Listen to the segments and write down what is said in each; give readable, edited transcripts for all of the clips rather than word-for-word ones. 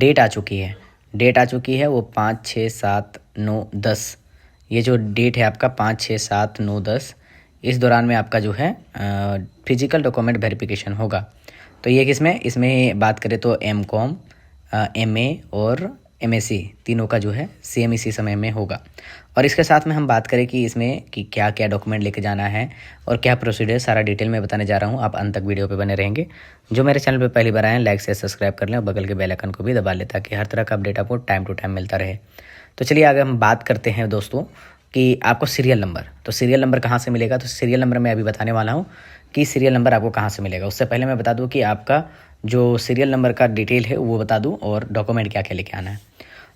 Date आ चुकी है, date आ चुकी है वो 5, 6, 7, 9, 10। ये जो डेट है आपका 5, 6, 7, 9, 10, इस दौरान में आपका जो है फिजिकल डॉक्यूमेंट वेरिफिकेशन होगा। तो ये किसमें, इसमें बात करें तो एमकॉम, एमए और एमएससी तीनों का जो है सेम इसी समय में होगा। और इसके साथ में हम बात करें कि इसमें कि क्या क्या डॉक्यूमेंट लेके जाना है और क्या प्रोसीजर, सारा डिटेल में बताने जा रहा हूँ। आप अंत तक वीडियो पे बने रहेंगे। जो मेरे चैनल पे पहली बार आए हैं, लाइक से सब्सक्राइब कर लें और बगल के बेल आइकन को भी दबा लें ताकि हर तरह का अपडेट आपको टाइम टू टाइम मिलता रहे। तो चलिए आगे हम बात करते हैं दोस्तों कि आपको सीरियल नंबर, तो सीरियल नंबर कहाँ से मिलेगा। तो सीरियल नंबर मैं अभी बताने वाला हूँ कि सीरियल नंबर आपको कहाँ से मिलेगा। उससे पहले मैं बता दूँ कि आपका जो सीरियल नंबर का डिटेल है वो बता दूँ और डॉक्यूमेंट क्या क्या लेके आना है।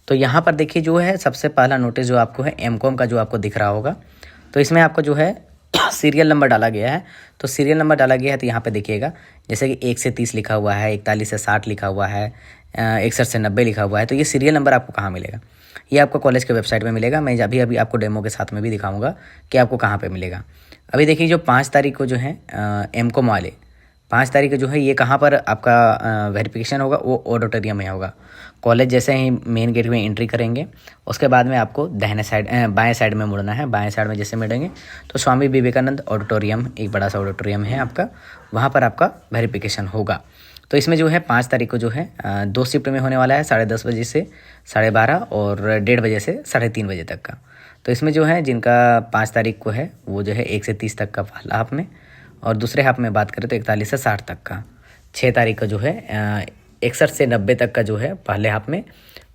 तो यहाँ पर देखिए जो है सबसे पहला नोटिस जो आपको है एमकॉम का, जो आपको दिख रहा होगा, तो इसमें आपको जो है सीरियल नंबर डाला गया है। तो सीरियल नंबर डाला गया है तो यहाँ पे देखिएगा जैसे कि 1 से 30 लिखा हुआ है, 41 से 60 लिखा हुआ है, 61 से 90 लिखा हुआ है। तो ये सीरियल नंबर आपको कहाँ मिलेगा, ये आपको कॉलेज के वेबसाइट में मिलेगा। मैं अभी अभी आपको डेमो के साथ में भी दिखाऊंगा कि आपको कहाँ पे मिलेगा। अभी देखिए जो 5 तारीख को जो है एमकॉम वाले 5 तारीख को जो है ये कहाँ पर आपका वेरिफिकेशन होगा, वो ऑडिटोरियम में होगा। कॉलेज जैसे ही मेन गेट में एंट्री करेंगे उसके बाद में आपको दाहिने साइड बाएं साइड में मुड़ना है। बाएं साइड में जैसे मुड़ेंगे तो स्वामी विवेकानंद ऑडिटोरियम, एक बड़ा सा ऑडिटोरियम है आपका, वहाँ पर आपका वेरिफिकेशन होगा। तो इसमें जो है 5 तारीख को जो है 2 शिफ्ट में होने वाला है, 10:30 बजे से 12:30 और 1:30 बजे से 3:30 बजे तक का। तो इसमें जो है जिनका 5 तारीख को है वो जो है 1 से 30 तक का पहला हाफ में, और दूसरे हाफ में बात करें तो 41 से 60 तक का। 6 तारीख का जो है 61 से 90 तक का जो है पहले हाफ में,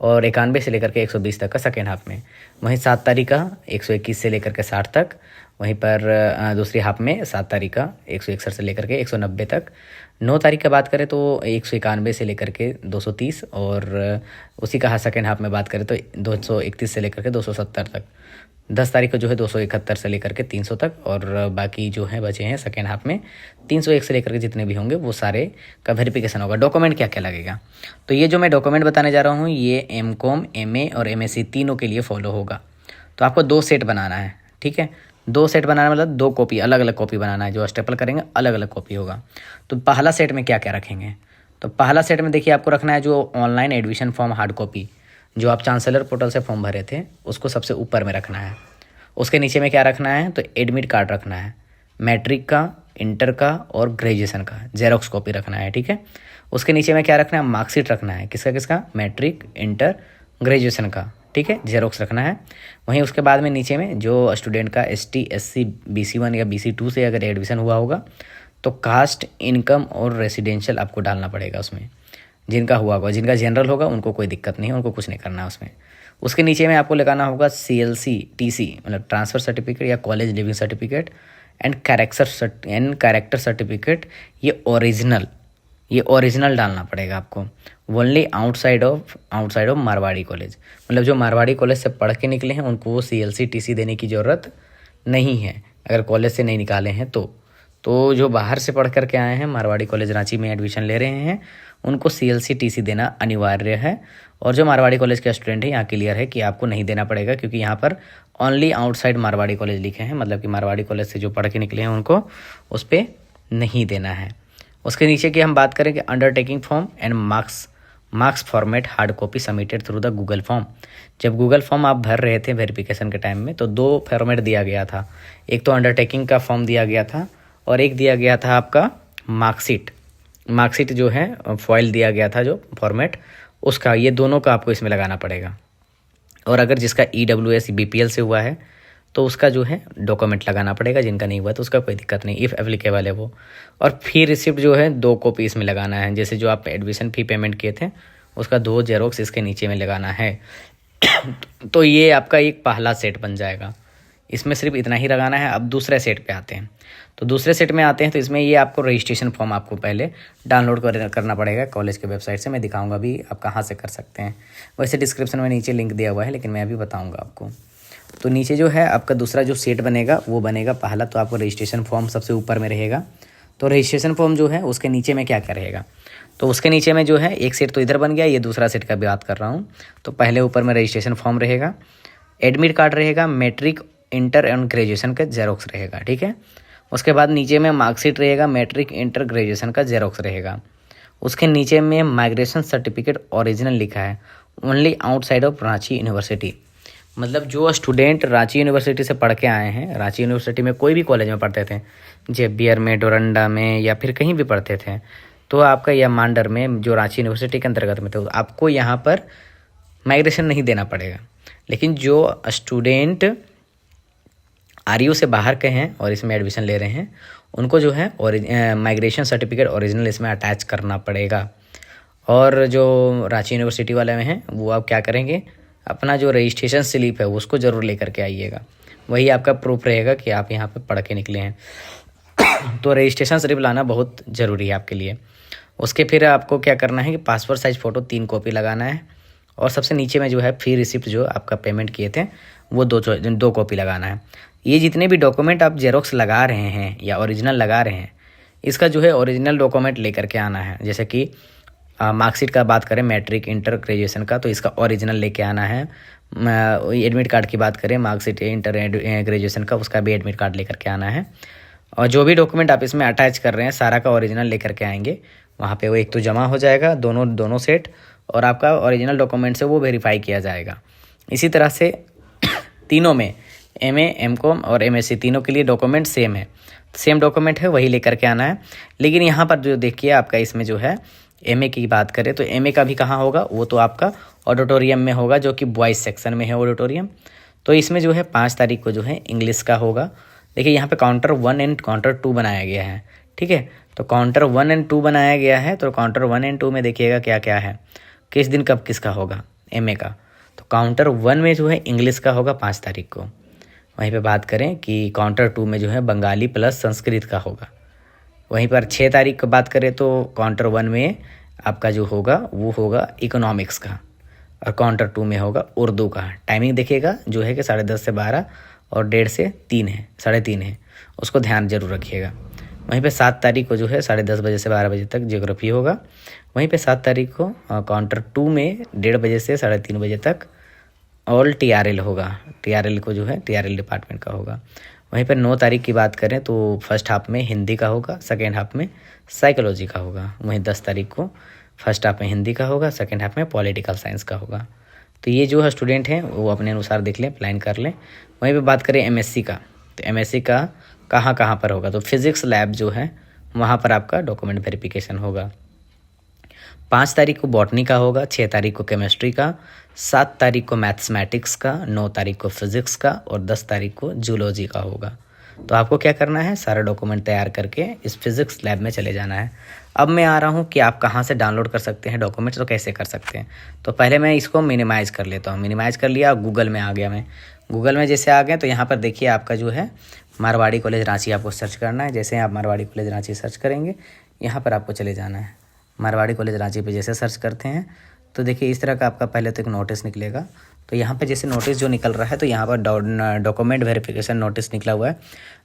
और 91 से लेकर के 120 तक का सेकेंड हाफ में। वहीं 7 तारीख का 121 से लेकर के 60 तक, वहीं पर दूसरी हाफ में 7 तारीख का 161 से लेकर के 190 तक। 9 तारीख का बात करें तो 191 से लेकर के 230, और उसी का सेकेंड हाफ में बात करें तो 231 से लेकर के 270 तक। 10 तारीख को जो है 271 से लेकर के 300 तक, और बाकी जो है बचे हैं सेकेंड हाफ में 301 से लेकर के जितने भी होंगे वो सारे का वेरिफिकेशन होगा। डॉक्यूमेंट क्या क्या लगेगा, तो ये जो मैं डॉक्यूमेंट बताने जा रहा हूँ ये एमकॉम, एमए और एमएससी तीनों के लिए फॉलो होगा। तो आपको 2 सेट बनाना है, ठीक है। 2 सेट बनाना मतलब 2 कॉपी, अलग अलग कॉपी बनाना है। जो स्टेपल करेंगे अलग अलग कॉपी होगा। तो पहला सेट में क्या क्या रखेंगे, तो पहला सेट में देखिए आपको रखना है जो online admission form hard copy, जो आप चांसलर पोर्टल से फॉर्म भरे थे उसको सबसे ऊपर में रखना है। उसके नीचे में क्या रखना है, तो एडमिट कार्ड रखना है, मैट्रिक का, इंटर का और ग्रेजुएशन का जेरोक्स कॉपी रखना है, ठीक है। उसके नीचे में क्या रखना है, मार्कशीट रखना है, किसका किसका, मैट्रिक, इंटर, ग्रेजुएशन का, ठीक है, जेरोक्स रखना है। वहीं उसके बाद में नीचे में जो स्टूडेंट का ST, SC, BC1 या BC2 से अगर एडमिशन हुआ होगा तो कास्ट, इनकम और रेसिडेंशियल आपको डालना पड़ेगा उसमें। जिनका हुआ होगा, जिनका जनरल होगा उनको कोई दिक्कत नहीं है, उनको कुछ नहीं करना है उसमें। उसके नीचे में आपको लगाना होगा CLC, TC मतलब ट्रांसफ़र सर्टिफिकेट या college leaving certificate, and character certificate. ये ओरिजिनल डालना पड़ेगा आपको। Only outside of Marwari college, मतलब जो मारवाड़ी कॉलेज से पढ़ के निकले हैं उनको वो CLC, TC देने की ज़रूरत नहीं है अगर कॉलेज से नहीं निकाले हैं तो जो बाहर से पढ़ कर के आए हैं, मारवाड़ी कॉलेज रांची में एडमिशन ले रहे हैं, उनको CLC, TC देना अनिवार्य है। और जो मारवाड़ी कॉलेज के स्टूडेंट हैं यहाँ क्लियर है कि आपको नहीं देना पड़ेगा, क्योंकि यहाँ पर ओनली आउटसाइड मारवाड़ी कॉलेज लिखे हैं, मतलब कि मारवाड़ी कॉलेज से जो पढ़ के निकले हैं उनको उस पर नहीं देना है। उसके नीचे की हम बात करें कि undertaking form and marks format hard copy submitted through the Google form. जब गूगल फॉर्म आप भर रहे थे वेरिफिकेशन के टाइम में तो 2 फॉर्मेट दिया गया था। एक तो अंडरटेकिंग का फॉर्म दिया गया था और एक दिया गया था आपका मार्कशीट जो है फॉइल दिया गया था जो फॉर्मेट उसका। ये दोनों का आपको इसमें लगाना पड़ेगा। और अगर जिसका EWS BPL से हुआ है तो उसका जो है डॉक्यूमेंट लगाना पड़ेगा, जिनका नहीं हुआ तो उसका कोई दिक्कत नहीं, इफ़ एप्लीकेबल है वो। और फी रिसिप्ट जो है 2 कॉपी इसमें लगाना है, जैसे जो आप एडमिशन फ़ी पेमेंट किए थे उसका 2 जेरोक्स इसके नीचे में लगाना है। तो ये आपका एक पहला सेट बन जाएगा, इसमें सिर्फ इतना ही लगाना है। अब दूसरे सेट पे आते हैं, तो दूसरे सेट में आते हैं तो इसमें ये आपको रजिस्ट्रेशन फॉर्म आपको पहले डाउनलोड करना पड़ेगा कॉलेज के वेबसाइट से। मैं दिखाऊंगा भी आप कहाँ से कर सकते हैं, वैसे डिस्क्रिप्शन में नीचे लिंक दिया हुआ है, लेकिन मैं अभी बताऊंगा आपको। तो नीचे जो है आपका दूसरा जो सेट बनेगा वो बनेगा पहला, तो आपको रजिस्ट्रेशन फॉर्म सबसे ऊपर में रहेगा। तो रजिस्ट्रेशन फॉर्म जो है उसके नीचे में क्या क्या रहेगा, तो उसके नीचे में जो है एक सेट तो इधर बन गया, ये दूसरा सेट का भी बात कर रहा हूँ। तो पहले ऊपर में रजिस्ट्रेशन फॉर्म रहेगा, एडमिट कार्ड रहेगा, मैट्रिक, इंटर एंड ग्रेजुएशन का जेरोक्स रहेगा, ठीक है। उसके बाद नीचे में मार्कशीट रहेगा, मैट्रिक, इंटर, ग्रेजुएशन का जेरोक्स रहेगा। उसके नीचे में माइग्रेशन सर्टिफिकेट ओरिजिनल लिखा है, only outside of Ranchi university. मतलब जो स्टूडेंट रांची यूनिवर्सिटी से पढ़ के आए हैं, रांची यूनिवर्सिटी में कोई भी कॉलेज में पढ़ते थे, जेबीआर में, डोरंडा में या फिर कहीं भी पढ़ते थे, तो आपका या मांडर में जो रांची यूनिवर्सिटी के अंतर्गत में थे, आपको यहाँ पर माइग्रेशन नहीं देना पड़ेगा। लेकिन जो स्टूडेंट आरयू से बाहर के हैं और इसमें एडमिशन ले रहे हैं, उनको जो है और माइग्रेशन सर्टिफिकेट ओरिजिनल इसमें अटैच करना पड़ेगा। और जो रांची यूनिवर्सिटी वाले में हैं, वो आप क्या करेंगे, अपना जो रजिस्ट्रेशन स्लिप है उसको ज़रूर लेकर के आइएगा। वही आपका प्रूफ रहेगा कि आप यहाँ पे पढ़ के निकले हैं। तो रजिस्ट्रेशन स्लिप लाना बहुत ज़रूरी है आपके लिए। उसके फिर आपको क्या करना है कि पासपोर्ट साइज़ फ़ोटो 3 कॉपी लगाना है, और सबसे नीचे में जो है फी रिसिप्ट जो आपका पेमेंट किए थे वो 2 कॉपी लगाना है। ये जितने भी डॉक्यूमेंट आप जेरोक्स लगा रहे हैं या ओरिजिनल लगा रहे हैं, इसका जो है ओरिजिनल डॉक्यूमेंट लेकर के आना है। जैसे कि मार्कशीट का बात करें, मैट्रिक, इंटर, ग्रेजुएशन का, तो इसका ओरिजिनल लेके आना है। एडमिट कार्ड की बात करें, मार्कशीट, इंटर, ग्रेजुएशन का, उसका भी एडमिट कार्ड लेकर के आना है। और जो भी डॉक्यूमेंट आप इसमें अटैच कर रहे हैं, सारा का ओरिजिनल लेकर के आएंगे। वहाँ पे वो एक तो जमा हो जाएगा दोनों सेट, और आपका ओरिजिनल डॉक्यूमेंट से वो वेरीफाई किया जाएगा। इसी तरह से तीनों में एमए, एमकॉम और एमएससी तीनों के लिए डॉक्यूमेंट सेम है, सेम डॉक्यूमेंट है, वही लेकर के आना है। लेकिन यहाँ पर जो देखिए आपका इसमें जो है एमए की बात करें तो एमए का भी कहाँ होगा, वो तो आपका ऑडिटोरियम में होगा, जो कि बॉयज़ सेक्शन में है ऑडिटोरियम। तो इसमें जो है 5 तारीख को जो है इंग्लिश का होगा। देखिए यहाँ पे काउंटर 1 एंड काउंटर 2 बनाया गया है, ठीक है। तो काउंटर 1 एंड 2 बनाया गया है, तो काउंटर 1 एंड 2 में देखिएगा क्या क्या है, किस दिन कब किसका होगा एमए का। तो काउंटर 1 में जो है इंग्लिश का होगा 5 तारीख को। वहीं पे बात करें कि काउंटर 2 में जो है बंगाली प्लस संस्कृत का होगा। वहीं पर 6 तारीख की बात करें तो काउंटर 1 में आपका जो होगा वो होगा इकोनॉमिक्स का, और काउंटर 2 में होगा उर्दू का। टाइमिंग देखिएगा जो है कि 10:30 से 12 और 1:30 से 3 है, 3:30 है, उसको ध्यान जरूर रखिएगा। वहीं पे 7 तारीख को जो है 10:30 बजे से 12 बजे तक ज्योग्राफी होगा। वहीं पे 7 तारीख को काउंटर 2 में 1:30 बजे से 3:30 बजे तक ऑल टीआरएल होगा। टीआरएल को जो है टीआरएल डिपार्टमेंट का होगा। वहीं पर 9 तारीख की बात करें तो फर्स्ट हाफ में हिंदी का होगा, सेकेंड हाफ में साइकोलॉजी का होगा। वहीं 10 तारीख को फर्स्ट हाफ में हिंदी का होगा, सेकेंड हाफ में पॉलिटिकल साइंस का होगा। तो ये जो है स्टूडेंट हैं वो अपने अनुसार देख लें, प्लान कर लें। वहीं पे बात करें एमएससी का, तो एमएससी का कहाँ पर होगा, तो फिज़िक्स लैब जो है वहाँ पर आपका डॉक्यूमेंट वेरिफिकेशन होगा। 5 तारीख को बॉटनी का होगा, 6 तारीख को केमिस्ट्री का, 7 तारीख को मैथमेटिक्स का, 9 तारीख को फिज़िक्स का और 10 तारीख को जूलॉजी का होगा। तो आपको क्या करना है, सारा डॉक्यूमेंट तैयार करके इस फिज़िक्स लैब में चले जाना है। अब मैं आ रहा हूँ कि आप कहाँ से डाउनलोड कर सकते हैं डॉक्यूमेंट्स, तो कैसे कर सकते हैं। तो पहले मैं इसको मिनिमाइज़ कर लेता हूँ। मिनिमाइज़ कर लिया, गूगल में आ गया मैं। गूगल में जैसे आ गए तो यहाँ पर देखिए आपका जो है मारवाड़ी कॉलेज रांची आपको सर्च करना है। जैसे आप मारवाड़ी कॉलेज रांची सर्च करेंगे, यहाँ पर आपको चले जाना है। मारवाड़ी कॉलेज रांची पे जैसे सर्च करते हैं तो देखिए इस तरह का आपका पहले तो एक नोटिस निकलेगा। तो यहाँ पे जैसे नोटिस जो निकल रहा है तो यहाँ पर डॉक्यूमेंट वेरिफिकेशन नोटिस निकला हुआ है,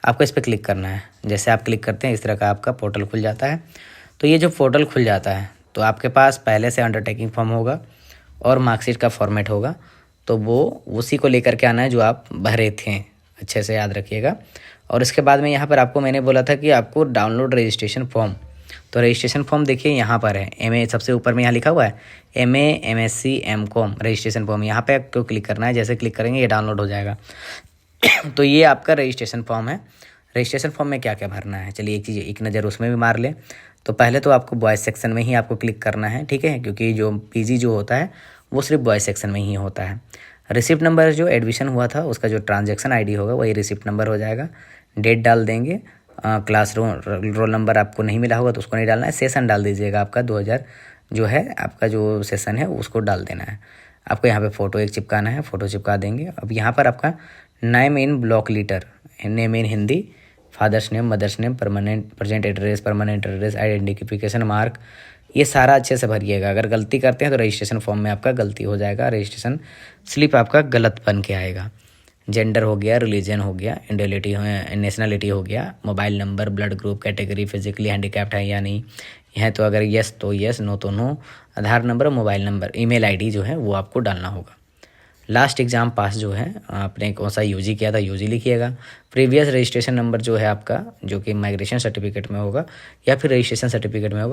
आपको इस पर क्लिक करना है। जैसे आप क्लिक करते हैं इस तरह का आपका पोर्टल खुल जाता है। तो ये जो पोर्टल खुल जाता है तो आपके पास पहले से अंडरटेकिंग फॉर्म होगा और मार्कशीट का फॉर्मेट होगा, तो वो उसी को लेकर के आना है जो आप भरे थे, अच्छे से याद रखिएगा। और इसके बाद में यहाँ पर आपको मैंने बोला था कि आपको डाउनलोड रजिस्ट्रेशन फॉर्म, तो रजिस्ट्रेशन फॉर्म देखिए यहाँ पर है, एमए सबसे ऊपर में यहाँ लिखा हुआ है MA, MSc, MCom registration form. यहाँ पे आपको क्लिक करना है, जैसे क्लिक करेंगे ये डाउनलोड हो जाएगा। तो ये आपका रजिस्ट्रेशन फॉर्म है। रजिस्ट्रेशन फॉर्म में क्या क्या भरना है, चलिए एक चीज़ एक नज़र उसमें भी मार लें। तो पहले तो आपको बॉयज़ सेक्शन में ही आपको क्लिक करना है, ठीक है, क्योंकि जो पीजी जो होता है वो सिर्फ बॉयज़ सेक्शन में ही होता है। रिसिप्ट नंबर जो एडमिशन हुआ था उसका जो ट्रांजैक्शन आईडी होगा वही रिसिप्ट नंबर हो जाएगा। डेट डाल देंगे, क्लास रोल नंबर आपको नहीं मिला होगा तो उसको नहीं डालना है। सेशन डाल दीजिएगा आपका 2000 जो है आपका जो सेशन है उसको डाल देना है। आपको यहाँ पे फ़ोटो एक चिपकाना है, फ़ोटो चिपका देंगे। अब यहाँ पर आपका name in block letter, name in Hindi, father's name, mother's name, permanent present address, identification mark, ये सारा अच्छे से भरिएगा। अगर गलती करते हैं तो रजिस्ट्रेशन फॉर्म में आपका गलती हो जाएगा, रजिस्ट्रेशन स्लिप आपका गलत बन के आएगा। जेंडर हो गया, रिलीजन हो गया, इंडियलिटी, नेशनलिटी हो गया, mobile number, blood group, category, physically handicapped है या नहीं है, तो अगर येस तो येस, नो तो no, Aadhaar number, mobile number, email ID जो है वो आपको डालना होगा। लास्ट एग्ज़ाम पास जो है आपने कौन सा यूजी किया था यूजी लिखिएगा। प्रीवियस रजिस्ट्रेशन नंबर जो है आपका, जो कि माइग्रेशन सर्टिफिकेट में होगा या फिर रजिस्ट्रेशन सर्टिफिकेट में होगा,